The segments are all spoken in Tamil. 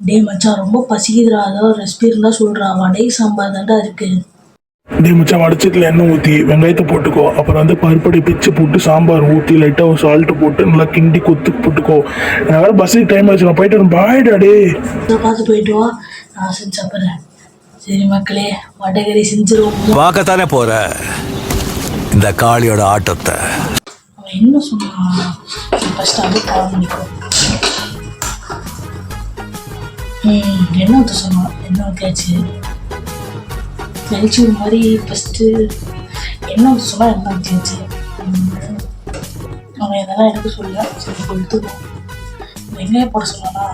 டேய் மச்சான் ரொம்ப பசிக்குதுடா, ஏதாவது ரெசிபி இருந்தா சொல்றா. வடை சாம்பார் தான்டா இருக்கு. டேய் மச்சான், வடச்சட்டில் எண்ணெய் ஊற்றி வெங்காயத்தை போட்டுக்கோ. அப்புறம் வந்து பருப்படி பிச்சு போட்டு சாம்பார் ஊற்றி லைட்டாக ஒரு சால்ட்டு போட்டு நல்லா கிண்டி கொத்து போட்டுக்கோ. நான் வேறு பஸ்ஸுக்கு டைம் ஆச்சு, நான் போயிட்டு வரேன். பாய்டா டே. பார்த்து போயிட்டு வா, நான் செஞ்சு சாப்பிட்றேன். சரி மக்களே, வடைகறி செஞ்சிருவோம். பார்க்கத்தானே போற இந்த காளியோட ஆட்டத்தை. அவன் என்ன சொன்னான்? ஃபர்ஸ்ட் அது காமிக்கும். என்ன ஊற்ற சொன்னான்? என்ன ஊற்றியாச்சு தெளிச்சு ஒரு மாதிரி. ஃபஸ்ட்டு என்ன ஊற்ற சொன்னால் என்ன ஊற்றியாச்சு. அவன் இதெல்லாம் எனக்கு சொல்ல. சரி கொடுத்துருவோம். வெங்காயம் போட சொன்னானா?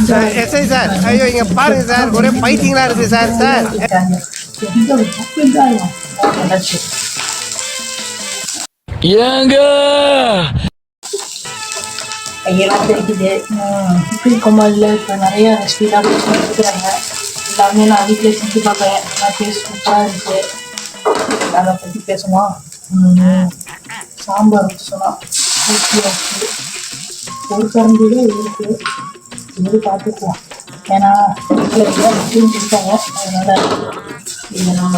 சார் எஸ்ஐ சார், ஐயோ இங்க பாருங்க சார், ஒரே பைத்தியங்களா இருக்கு சார். சார் ஏங்க கையெல்லாம் தெரிக்குது. கோமாளியில் இப்போ நிறைய ரெசிபிலாம் கொடுக்குறாங்க. எல்லாமே நான் வீட்டில் செஞ்சு பார்க்குறேன். நல்லா டேஸ்ட் சூப்பராக இருக்குது. அதை பற்றி பேசுவோம். சாம்பார் சொன்னால் ஊற்றி வச்சு ஒரு கரண்டிலே இருக்குது. இது பார்த்துக்குவோம். ஏன்னா வீட்டில் கொடுத்தாங்க, அதனால் இதை நம்ம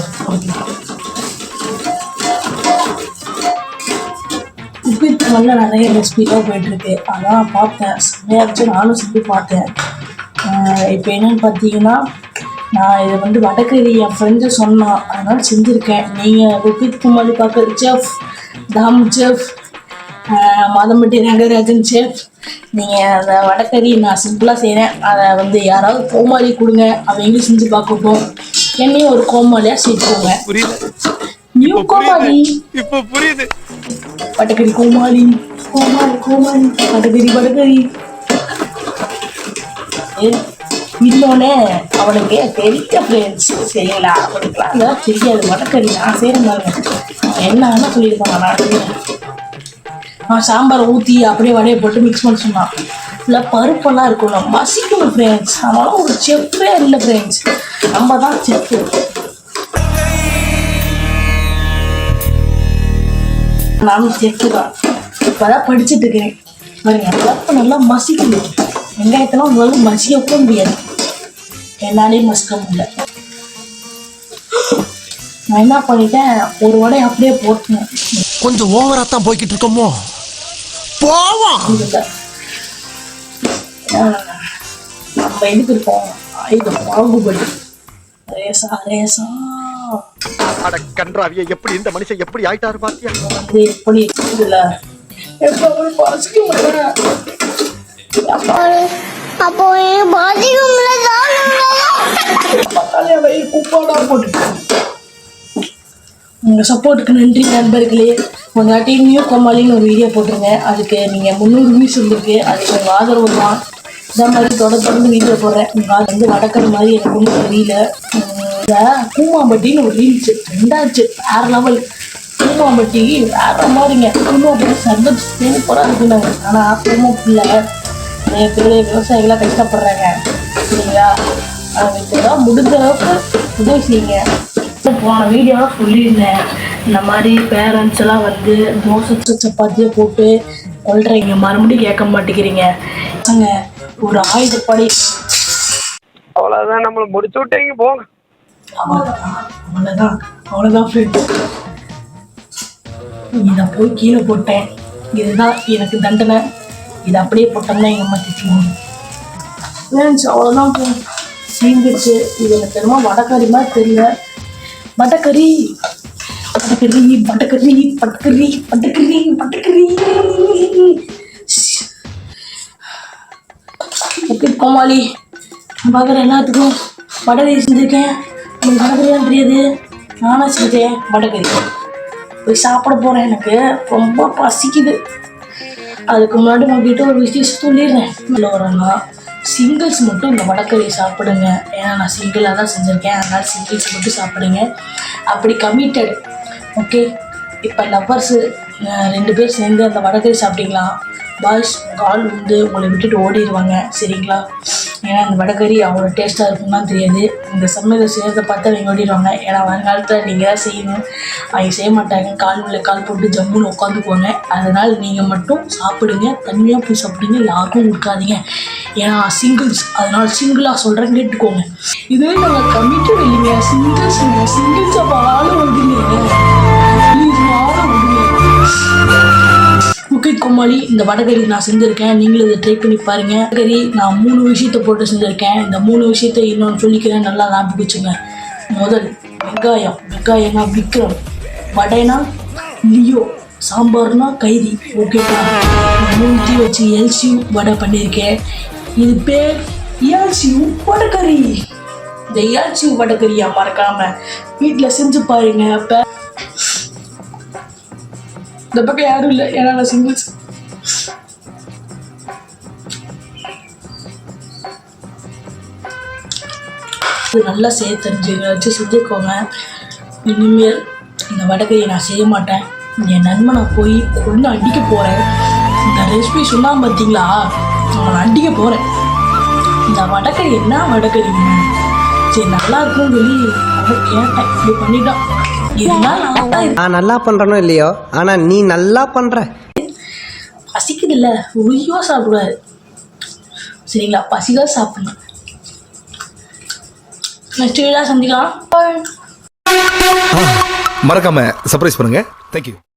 உப்பிட்டு நல்லா நிறைய ரெசிபிலாம் போயிட்டுருக்கு. அதான் பார்த்தேன், செம்மையாக இருந்துச்சு. நானும் செஞ்சு பார்த்தேன். இப்போ என்னென்னு பார்த்தீங்கன்னா, நான் இதை வந்து வடகறி என் ஃப்ரெண்டு சொன்னான், அதனால் செஞ்சுருக்கேன். நீங்கள் உப்பிட்டு மாதிரி பார்க்குறது செஃப் தாம் செஃப், மதம்பட்டி ரங்கராஜன் செஃப். நீங்கள் அந்த வடகறி நான் சிம்பிளாக செய்கிறேன். அதை வந்து யாராவது கோமாளி கொடுங்க, அவங்களும் செஞ்சு பார்க்கட்டும். என்னையும் ஒரு கோமாளியாக சேர்த்துக்கோங்க. நியூ கோமாளி இப்போ புரியுது. வடகறி கோமாளி, கோமாளி கோமாளி, வடகறி. இன்னொன்னே அவனுக்கு பெரிய ஃப்ரெண்ட்ஸ் சரிங்களா? அவனுக்குலாம் அதெல்லாம் தெரியாது. வடகறி நான் செய்கிற மாதிரி என்ன சொல்லியிருப்பாங்க. நான் செய்கிறேன். அவன் சாம்பாரை ஊற்றி அப்படியே வடையை போட்டு மிக்ஸ் பண்ண சொன்னான். இல்லை பருப்பெல்லாம் இருக்கணும், மசிக்கணும் ஃப்ரெண்ட்ஸ். அவனால ஒரு செஃப்பே இல்லை ஃப்ரெண்ட்ஸ், நம்ம தான் செஃப்பு. நானும் செஃப்பு தான். இப்போதான் படிச்சுட்டு இருக்கிறேன். பாருங்க, பருப்பு நல்லா மசிக்கணும். வெங்காயத்தெல்லாம் உங்களால் மசிக்க முடியாது, என்னாலே மசிக்க முடியல. நான் என்ன பண்ணிட்டேன், ஒரு வடை அப்படியே போட்டேன். கொஞ்சம் ஓவரா தான் போய்கிட்டு இருக்கோமோ. போவோம். நம்ம எதுக்கு இருக்கோம்? ஆயுதம் பாகுபலி. ரேசா ரேசா. அட கன்றாவிய, எப்படி இந்த மனுஷன் எப்படி ஆயிட்டாரு பாத்தியா? வந்து எப்படி இருக்குதுல்ல, எப்போ அப்படி பசிக்க முடியல. அப்போ பக்காளியா வை குப்பாடா போட்டு. உங்கள் சப்போர்ட்டுக்கு நன்றி நண்பர்களே. உங்களாட்டி நியூ கோமாளின்னு ஒரு வீடியோ போட்டுருங்க. அதுக்கு நீங்கள் 300 வியூஸ் வந்துருக்கு. அதுக்கு உங்கள் ஆதரவு தான். இந்த மாதிரி தொடர்ந்து வீடியோ போடுறேன். உங்கள் வந்து வடக்கிற மாதிரி எனக்கு ஒன்றும் தெரியல. இந்த கூமாம்பட்டின்னு ஒரு ரீல்ஸு ரெண்டாச்சு, வேறு லெவல். கூமாம்பட்டி வேறு மாதிரிங்க. கூமாம்பட்டி சர்வத் சூப்பராக இருக்குனாங்க. ஆனால் கூமாப்பில்லை நிறைய பேர் விவசாயிகளாக கஷ்டப்படுறாங்க சரிங்களா? அதுக்கு தான் முடிஞ்ச அளவுக்கு உதவி செய்யுங்க. போன வீடியோலாம் சொல்லியிருந்தேன், இந்த மாதிரி பேரண்ட்ஸ் எல்லாம் வந்து தோசை சப்பாத்தியை போட்டு கொள்றீங்க, மறுபடியும் கேட்க மாட்டேங்கிறீங்க. ஒரு ஆயுதப்படை. அவ்வளவுதான், நம்மள முடிச்சு விட்டீங்க போங்க. அவ்வளோதான் ஃப்ரெண்ட்ஸ். இதை போய் கீழே போட்டேன். இதுதான் எனக்கு தண்டனை. இதை அப்படியே போட்டோம்னா எங்கள் அம்மா திட்டுவாங்க ஃப்ரெண்ட்ஸ். அவ்வளோதான் தீர்ந்துச்சு. இது எனக்கு தெரியுமா வடக்கறி மாதிரி தெரியல. வடக்கறி வடக்கறி வடக்கறி வடக்கறி வடக்கறி வடக்கறி. எப்படி கோமாளி பார்க்குற எல்லாத்துக்கும் வடகறி செஞ்சுருக்கேன். உங்களுக்கு வடகறிலாம் தெரியாது, நானும் செஞ்சேன் வடகறி. போய் சாப்பிட போகிறேன், எனக்கு ரொம்ப பசிக்குது. அதுக்கு முன்னாடி உங்ககிட்ட ஒரு விஷயம் சொல்லிடுறேன். இல்லை வரேன்னா சிங்கிள்ஸ் மட்டும் இந்த வடக்கறியை சாப்பிடுங்க. ஏன்னா நான் சிங்கிளாக தான் செஞ்சுருக்கேன், அதனால் சிங்கிள்ஸ் மட்டும் சாப்பிடுங்க. அப்படி கமிட்டட் ஓகே. இப்போ லவ்வர்ஸு 2 பேர் சேர்ந்து அந்த வடக்கறி சாப்பிட்டீங்களா, பாய்ஸ் உங்கள் ஆள் வந்து உங்களை விட்டுட்டு ஓடிடுவாங்க சரிங்களா? ஏன்னா அந்த வடகறி அவ்வளோ டேஸ்ட்டாக இருக்கும்னா தெரியாது. இந்த சமையலை செய்கிறத பார்த்து அவங்க ஓடிடுவாங்க. ஏன்னா வருங்காலத்தில் நீங்கள் தான் செய்யணும், அவங்க செய்ய மாட்டாங்க. கால் மேலே கால் போட்டு ஜம்முன்னு உட்காந்துக்குவாங்க. அதனால் நீங்கள் மட்டும் சாப்பிடுங்க, தனியாக போய் சாப்பிடுங்க, யாருக்கும் கொடுக்காதீங்க. ஏன்னா சிங்கிள்ஸ், அதனால் சிங்கிளாக சொல்கிறேன் கேட்டுக்கோங்க. இதுவே நாங்கள் கமிட்டி இல்லைங்க, சிங்கிள்ஸ் அப்போ ஆளும் வந்துங்க ப்ளீஸ் ஆளும் வந்துங்க. முக்கிய கோமாளி இந்த வடகறி நான் செஞ்சுருக்கேன், நீங்களும் இதை ட்ரை பண்ணி பாருங்கள். வடகறி நான் 3 விஷயத்தை போட்டு செஞ்சுருக்கேன். இந்த 3 விஷயத்தை இன்னொன்று சொல்லிக்கிறேன், நல்லா ஞாபகம் வச்சுங்க. முதல் வெங்காயம்னா விக்ரம், வடைனா லியோ, சாம்பார்னா கைதி. ஓகேப்பா, 3 வச்சு எல்சியூ வடை பண்ணியிருக்கேன். இது பேர் எல்சியூ வடகறி. இந்த எல்சியூ வடகறியா மறக்காமல் வீட்டில் செஞ்சு பாருங்க. அப்போ இந்த பக்கம் யாரும் இல்லை, ஏன்னா நான் சிங்கிள்ஸ். இது நல்லா செய்ய தெரிஞ்சுங்க, வச்சு செஞ்சுக்கோங்க. இனிமேல் இந்த வடகறியை நான் செய்ய மாட்டேன். என் நண்பனை போய் கொண்டு அடிக்க போகிறேன். இந்த ரெசிபி சொன்னால் பார்த்தீங்களா, அவனை அடிக்க போகிறேன். இந்த வடகறி என்ன வடகறிங்க, சரி நல்லா இருக்கும்னு சொல்லி அவன் கேட்டேன், இப்படி பண்ணிட்டான். நான் நல்லா பண்றனோ இல்லையோ, ஆனா நீ நல்லா பண்ற. பசிக்குது இல்ல, உயிரோ சாப்பிடாது சரிங்களா, பசிக்கா சாப்பிடணும். நெக்ஸ்ட் வீடியோ சந்திக்கலாம். மறக்காம சர்ப்ரைஸ் பண்ணுங்க. தேங்க்யூ.